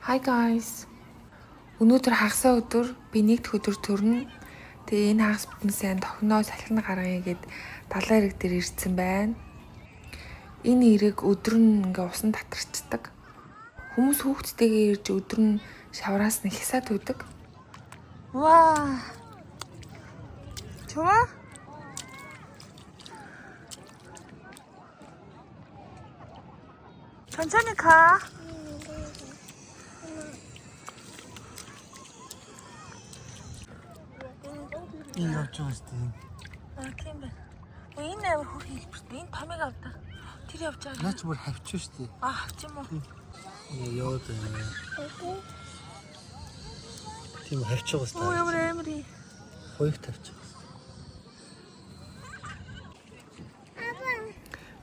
Hi guys. Өнөөдөр хагасаа өдөр би нэг дэх өдөр төрнө. Тэгээ энэ хагас бүтэн сайн тохноо салхин гаргая гэд далайн эрэг дээр ирсэн байна. Энэ эрэг өдөр нь ингээ усан татарчдаг. Хүмүүс хүүхдтэйгээ ирж өдөр нь шавраас нь хисаад өгдөг. Ваа. Чува? 천천히 가. Энэ явж байгаа шүү дээ. Тийм байна. Энэ амар хөх хэлбэртэй. Энэ томыг авда. Тэр явж байгаа. Наач бүр хавчих шүү дээ. Авч юм уу? Яваад байна. Тийм хавчих байгаа шүү дээ. Оо ямар амар юм. Хоёрт тавьчих.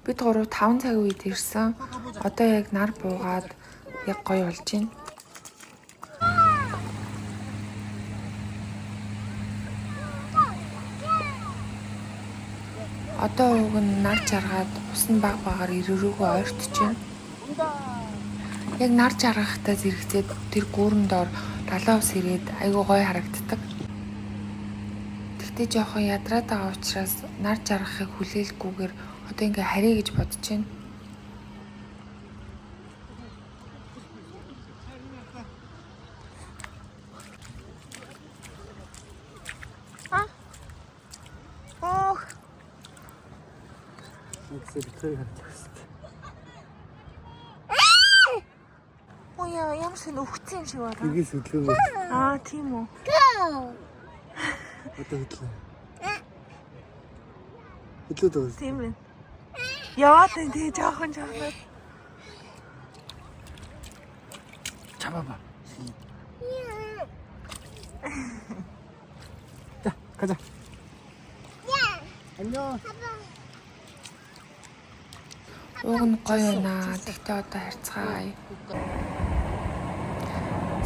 Бид 3-5 цаг үед ирсэн. Одоо яг нар буугаад яг гоё болж байна. Одоо уг нь нар жаргаад усан баг багаар ирэрүүгөө ойртож байна. Яг нар жаргахтаа зэрэгцээд тэр гүүрэн доор далайн ус ирээд айгүй гоё харагддаг. Тэгтээ жоохон ядраад байгаа учраас нар жаргахыг хүлээлгүйгээр одоо ингээ харъя гэж бодож байна. Яа, ямар сэн өвгцэн юм шиг байна. Игээс хөдлөө. Тийм үү. Одоо хөдлөө. Хөдлөө дөө. Тийм ээ. Яваад энэ тэгээ жоохон. 잡아봐. 자, 가자. 안녕. Уг нь гоё байна. Тэгтээ одоо харьцгаая.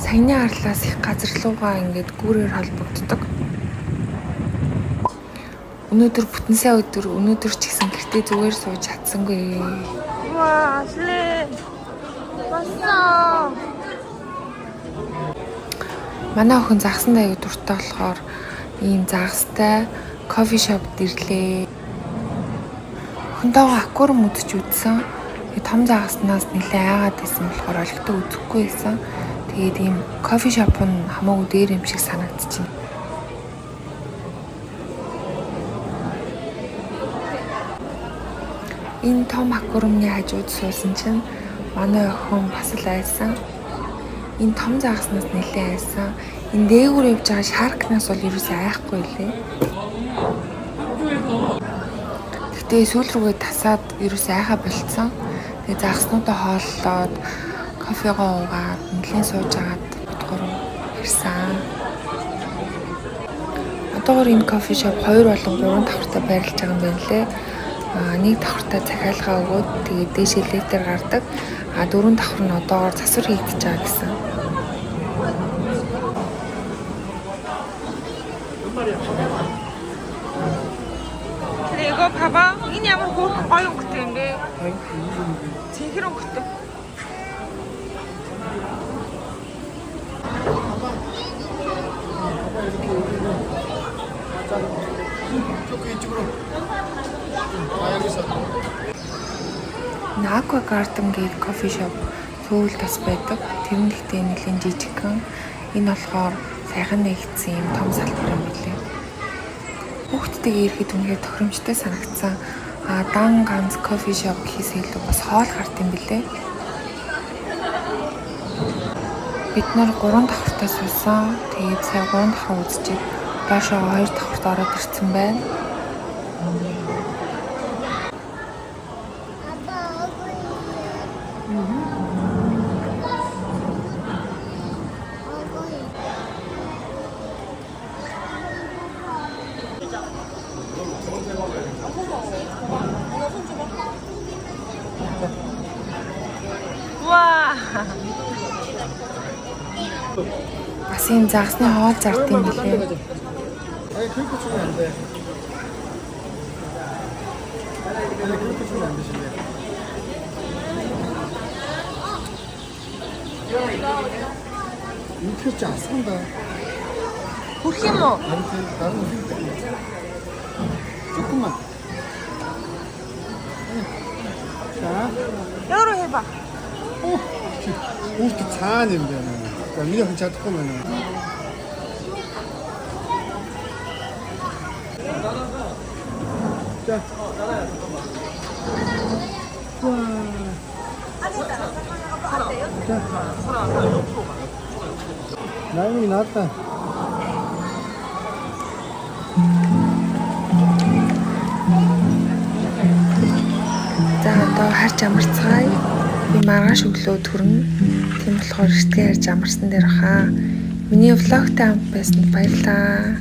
Саяны арлаас их газар руугаа ингээд гүүрээр холбогддог. Өнөөдөр бүтэн сая өдөр өнөөдөр ч гэсэн гэртээ зүгээр сууж чадсангүй. Ваа, слэ. Басаа. Манай охин загсан аяг дуртай болохоор ийм загастай кофе шопд ирлээ. Охинтойгоо аквариум үзэж үзсэн. Том загаснаас нэлээ айгаад байсан болохоор олигтой үзэхгүй байсан. Тэгээд ийм кофе шоп нь хамаагүй дээр юм шиг санагдчихэв. Энэ том аквариумны хажууд суусан чинь манай охин бас л айсан. Энэ том загаснаас нэлээ айсан. Энэ дээгүүр явж байгаа шаркнаас бол ерөөсөө айхгүй лээ. Гэтэ сүүл рүүгээ тасаад ерөөсөө айхаа болцсон. Тэгээ загаснуудаа хооллоод кофегоо уугаад нэлээд сууж агаад бодгороо ирсэн. Одоогор энэ кофе шоп 2 болон 3 давхартай байрлаж байгаа юм байна лээ. Нэг давхартай захиалгаа өгөөд тэгээд дээшээ лектер гардаг. 4 давхар нь одоогор засвар хийгдэж байгаа гэсэн. Тэгээ 이거 봐봐. Энэ ямар гоё өнгөтэй юм бэ? Цэнхэр өнгөтэй. Aqua Garden гээд кофе шоп Сөүл тас байдаг. Тэр нь ихтэй нэлийн жижигхэн. Энэ болохоор сайхан нэгдсэн юм том салбар юм билээ. Хүүхдтэйгээ ирэхэд үнэхээр тохиромжтой санагдсан. Дан ганц кофе шоп гэхээс илүү бас хоол гарт юм билээ. Бид нар 3 давхартаа суусан. Тэгээд сая 3 давхар үзчихээ. Доошоо 2 давхарт ороод ирсэн байна. Ваа. Бас энэ загсны хоол зарт юм билээ. 아니 그렇게 주면 안 돼. 아니 그렇게 주면 안 되신데. 이렇게 잘 산다. Хүрх юм уу? 다른 조금만. 자, 여기로 해봐. 오, 이렇게 잘하는데. 미니 한차 조금만은. 자, 와. 자, 나영이 나왔다. За одоо харж амарцгаая. Би маргааш өглөө төрнө. Тийм болохоор эртгээ харж амарсан дээр хаа. Миний влогтай хамт байсанд баярлалаа.